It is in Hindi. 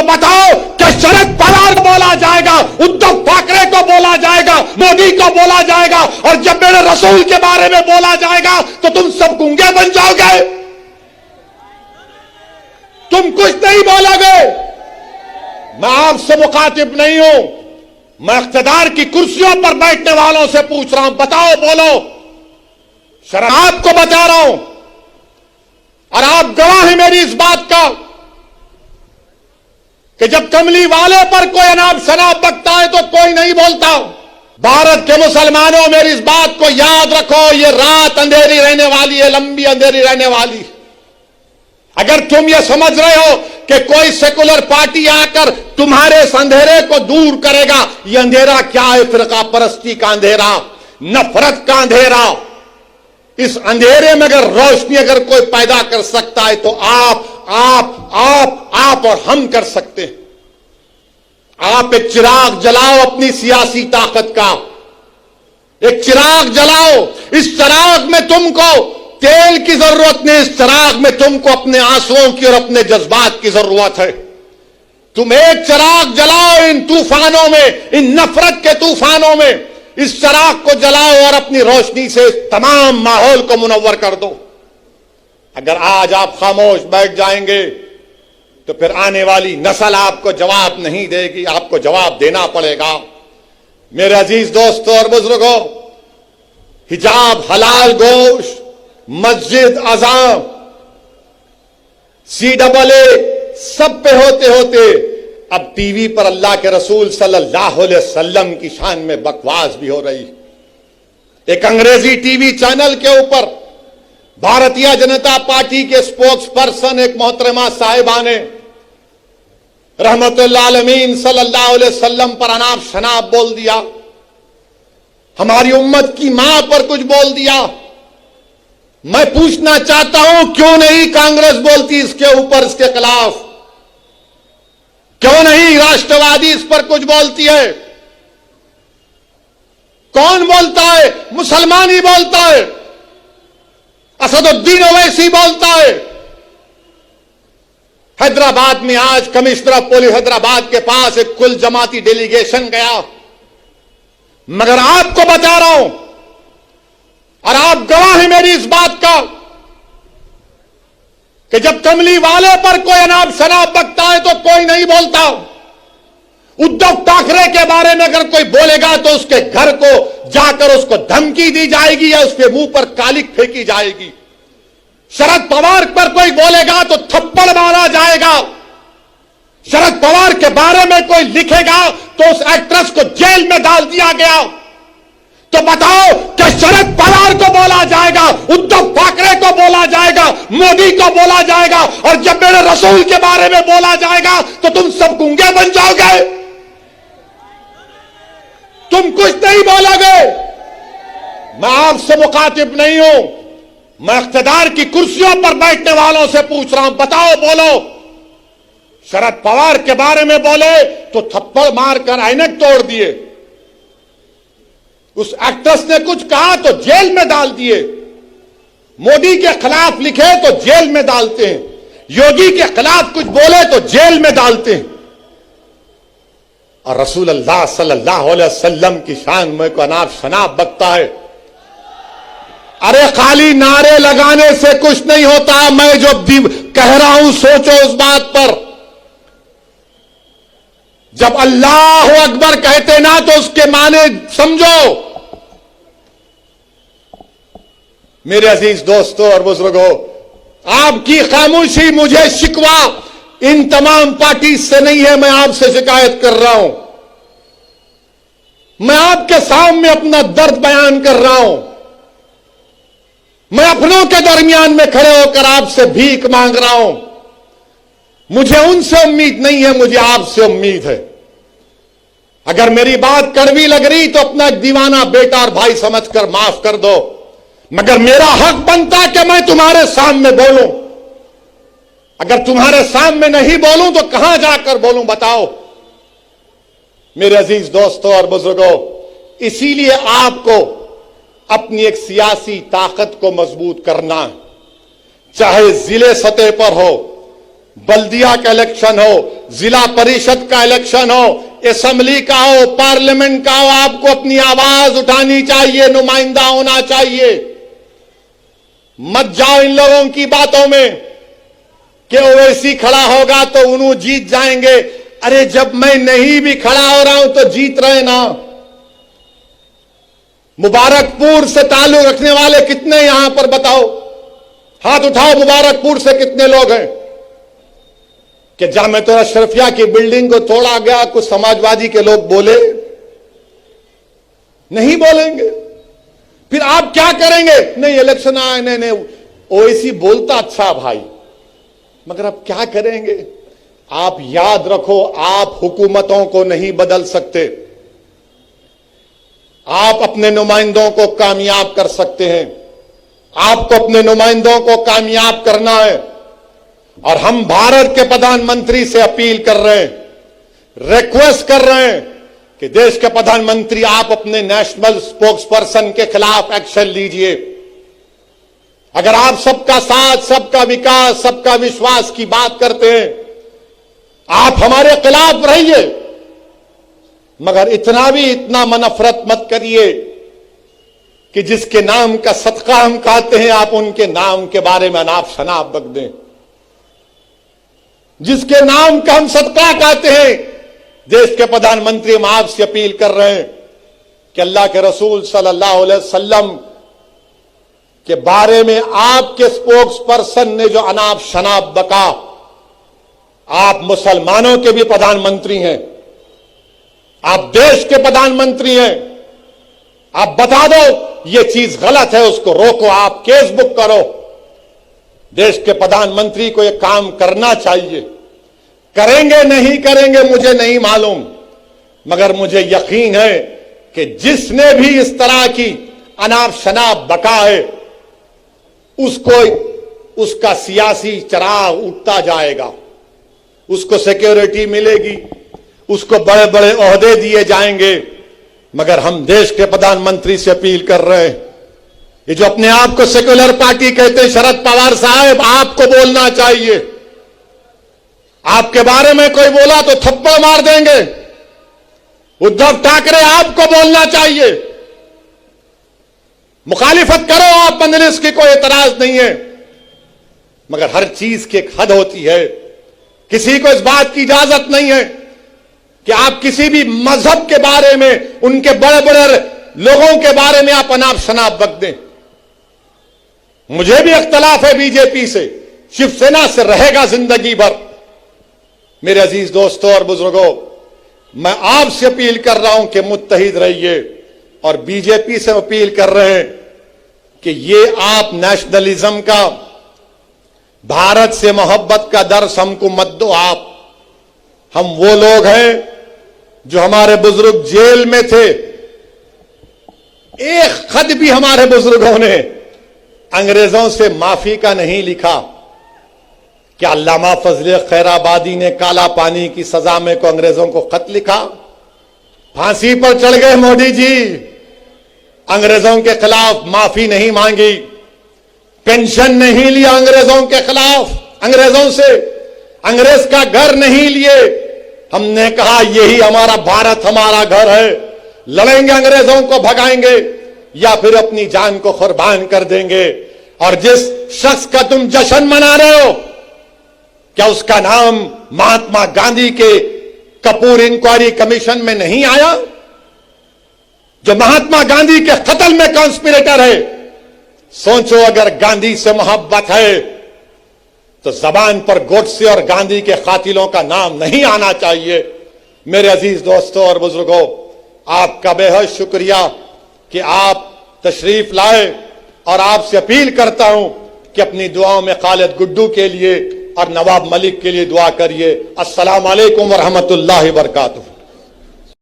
बताओ कि शरद पवार को बोला जाएगा, उद्धव ठाकरे को बोला जाएगा, मोदी को बोला जाएगा, और जब मेरे रसूल के बारे में बोला जाएगा तो तुम सब गूंगे बन जाओगे, तुम कुछ नहीं बोलोगे। मैं आपसे मुखातिब नहीं हूं, मैं इख्तिदार की कुर्सियों पर बैठने वालों से पूछ रहा हूं, बताओ, बोलो। शरद आपको बता रहा हूं और आप गवाह हैं मेरी इस बात का कि जब कमली वाले पर कोई अनाप शनाप बकता है तो कोई नहीं बोलता। भारत के मुसलमानों, मेरी इस बात को याद रखो, ये रात अंधेरी रहने वाली है, लंबी अंधेरी रहने वाली। अगर तुम ये समझ रहे हो कि कोई सेकुलर पार्टी आकर तुम्हारे इस अंधेरे को दूर करेगा, ये अंधेरा क्या है? फिरका परस्ती का अंधेरा, नफरत का अंधेरा। इस अंधेरे में अगर रोशनी अगर कोई पैदा कर सकता है तो आप और हम कर सकते हैं। आप एक चिराग जलाओ अपनी सियासी ताकत का, एक चिराग जलाओ। इस चिराग में तुमको तेल की जरूरत नहीं, इस चिराग में तुमको अपने आंसुओं की और अपने जज्बात की जरूरत है। तुम एक चिराग जलाओ इन तूफानों में, इन नफरत के तूफानों में। इस चिराग को जलाओ और अपनी रोशनी से तमाम माहौल को मुनव्वर कर दो। अगर आज आप खामोश बैठ जाएंगे तो फिर आने वाली नस्ल आपको जवाब नहीं देगी, आपको जवाब देना पड़ेगा। मेरे अजीज दोस्तों और बुजुर्गों, हिजाब, हलाल गोश्त, मस्जिद, अज़ान, CAA सब पे होते होते अब टीवी पर अल्लाह के रसूल सल्लल्लाहु अलैहि वसल्लम की शान में बकवास भी हो रही। एक अंग्रेजी टीवी चैनल के ऊपर भारतीय जनता पार्टी के स्पोक्स पर्सन एक मोहतरमा साहिबा ने रहमतुल्लाह अलमीन सल्लल्लाहु अलैहि वसल्लम पर अनाप शनाप बोल दिया, हमारी उम्मत की मां पर कुछ बोल दिया। मैं पूछना चाहता हूं, क्यों नहीं कांग्रेस बोलती इसके ऊपर, इसके खिलाफ? क्यों नहीं राष्ट्रवादी इस पर कुछ बोलती है? कौन बोलता है? मुसलमान ही बोलता है। असदुद्दीन ओवैसी बोलता है। हैदराबाद में आज कमिश्नर ऑफ पुलिस हैदराबाद के पास एक कुल जमाती डेलीगेशन गया। मगर आपको बता रहा हूं और आप गवाह हैं मेरी इस बात का कि जब कमली वाले पर कोई अनाप शनाप बकता है तो कोई नहीं बोलता। उद्धव ठाकरे के बारे में अगर कोई बोलेगा तो उसके घर को जाकर उसको धमकी दी जाएगी या उसके मुंह पर कालिक फेंकी जाएगी। शरद पवार पर कोई बोलेगा तो थप्पड़ मारा जाएगा। शरद पवार के बारे में कोई लिखेगा तो उस एक्ट्रेस को जेल में डाल दिया गया। तो बताओ कि शरद पवार को बोला जाएगा, उद्धव ठाकरे को बोला जाएगा, मोदी को बोला जाएगा, और जब मेरे रसूल के बारे में बोला जाएगा तो तुम सब गूंगे बन जाओगे, तुम कुछ नहीं बोलोगे। मैं आपसे मुखातिब नहीं हूं, मैं इख्तिदार की कुर्सियों पर बैठने वालों से पूछ रहा हूं, बताओ, बोलो। शरद पवार के बारे में बोले तो थप्पड़ मारकर ऐनक तोड़ दिए। उस एक्ट्रेस ने कुछ कहा तो जेल में डाल दिए। मोदी के खिलाफ लिखे तो जेल में डालते हैं, योगी के खिलाफ कुछ बोले तो जेल में डालते हैं। और रसूल अल्लाह सल्लल्लाहु अलैहि वसल्लम की शान में को अनाप शनाप बकता है। अरे खाली नारे लगाने से कुछ नहीं होता। मैं जो कह रहा हूं सोचो उस बात पर। जब अल्लाह अकबर कहते ना तो उसके माने समझो। मेरे अजीज दोस्तों और बुजुर्गों, आपकी खामोशी मुझे शिकवा इन तमाम पार्टी से नहीं है, मैं आपसे शिकायत कर रहा हूं। मैं आपके सामने अपना दर्द बयान कर रहा हूं। मैं अपनों के दरमियान में खड़े होकर आपसे भीख मांग रहा हूं। मुझे उनसे उम्मीद नहीं है, मुझे आपसे उम्मीद है। अगर मेरी बात कड़वी लग रही तो अपना एक दीवाना बेटा और भाई समझकर माफ कर दो, मगर मेरा हक बनता कि मैं तुम्हारे सामने बोलूं। अगर तुम्हारे सामने नहीं बोलूं तो कहां जाकर बोलूं, बताओ। मेरे अजीज दोस्तों और बुजुर्गों, इसीलिए आपको अपनी एक सियासी ताकत को मजबूत करना, चाहे जिले सतह पर हो, बल्दिया का इलेक्शन हो, जिला परिषद का इलेक्शन हो, असेंबली का हो, पार्लियामेंट का हो, आपको अपनी आवाज उठानी चाहिए, नुमाइंदा होना चाहिए। मत जाओ इन लोगों की बातों में कि ओवैसी खड़ा होगा तो उन्होंने जीत जाएंगे। अरे जब मैं नहीं भी खड़ा हो रहा हूं तो जीत रहे ना। मुबारकपुर से ताल्लुक रखने वाले कितने यहां पर बताओ, हाथ उठाओ, मुबारकपुर से कितने लोग हैं कि जामिया अशरफिया की बिल्डिंग को तोड़ा गया, कुछ समाजवादी के लोग बोले? नहीं बोलेंगे। फिर आप क्या करेंगे? नहीं इलेक्शन आए, नहीं ओवैसी बोलता अच्छा भाई, मगर आप क्या करेंगे? आप याद रखो, आप हुकूमतों को नहीं बदल सकते, आप अपने नुमाइंदों को कामयाब कर सकते हैं। आपको अपने नुमाइंदों को कामयाब करना है। और हम भारत के प्रधानमंत्री से अपील कर रहे हैं, रिक्वेस्ट कर रहे हैं कि देश के प्रधानमंत्री आप अपने नेशनल स्पोक्स पर्सन के खिलाफ एक्शन लीजिए। अगर आप सबका साथ, सबका विकास, सबका विश्वास की बात करते हैं, आप हमारे खिलाफ रहिए, मगर इतना नफरत मत करिए कि जिसके नाम का सदका हम खाते हैं आप उनके नाम के बारे में अनाप शनाप बक दें। जिसके नाम का हम सदका खाते हैं, देश के प्रधानमंत्री हम आपसे अपील कर रहे हैं कि अल्लाह के रसूल सल्लल्लाहु अलैहि वसल्लम के बारे में आपके स्पोक्स पर्सन ने जो अनाप शनाप बका, आप मुसलमानों के भी प्रधानमंत्री हैं, आप देश के प्रधानमंत्री हैं, आप बता दो ये चीज गलत है, उसको रोको, आप केस बुक करो। देश के प्रधानमंत्री को यह काम करना चाहिए। करेंगे नहीं करेंगे मुझे नहीं मालूम, मगर मुझे यकीन है कि जिसने भी इस तरह की अनाप शनाप बका है उसको उसका सियासी चराग उठता जाएगा, उसको सिक्योरिटी मिलेगी, उसको बड़े बड़े ओहदे दिए जाएंगे। मगर हम देश के प्रधानमंत्री से अपील कर रहे हैं, ये जो अपने आप को सेक्युलर पार्टी कहते हैं, शरद पवार साहब आपको बोलना चाहिए। आपके बारे में कोई बोला तो थप्पड़ मार देंगे। उद्धव ठाकरे आपको बोलना चाहिए, मुखालिफत करो आप, मंजलिस की कोई एतराज नहीं है, मगर हर चीज की एक हद होती है। किसी को इस बात की इजाजत नहीं है कि आप किसी भी मजहब के बारे में, उनके बड़े बड़े लोगों के बारे में आप अनाप शनाप बक दें। मुझे भी इख्तलाफ है बीजेपी से, शिवसेना से रहेगा जिंदगी भर। मेरे अजीज दोस्तों और बुजुर्गों, मैं आपसे अपील कर रहा हूं कि मुत्तहिद रहिए, और बीजेपी से अपील कर रहे हैं कि ये आप नेशनलिज्म का, भारत से मोहब्बत का दर्स हमको मत दो। आप, हम वो लोग हैं जो हमारे बुजुर्ग जेल में थे, एक खत भी हमारे बुजुर्गों ने अंग्रेजों से माफी का नहीं लिखा। क्या अल्लामा फजल खैराबादी ने काला पानी की सजा में को अंग्रेजों को खत लिखा? फांसी पर चढ़ गए मोदी जी, अंग्रेजों के खिलाफ माफी नहीं मांगी, पेंशन नहीं लिया अंग्रेजों के खिलाफ, अंग्रेजों से अंग्रेज का घर नहीं लिए। हमने कहा यही हमारा भारत, हमारा घर है, लड़ेंगे, अंग्रेजों को भगाएंगे या फिर अपनी जान को कुर्बान कर देंगे। और जिस शख्स का तुम जश्न मना रहे हो, क्या उसका नाम महात्मा गांधी के कपूर इंक्वायरी कमीशन में नहीं आया? जो महात्मा गांधी के कत्ल में कॉन्स्पिरेटर है। सोचो, अगर गांधी से मोहब्बत है तो जबान पर गोडसे और गांधी के कातिलों का नाम नहीं आना चाहिए। मेरे अजीज दोस्तों और बुजुर्गों, आपका बेहद शुक्रिया कि आप तशरीफ लाए, और आपसे अपील करता हूं कि अपनी दुआओं में खालिद गुड्डू के लिए और नवाब मलिक के लिए दुआ करिए। अस्सलाम वालेकुम व रहमतुल्लाहि व बरकातुहू।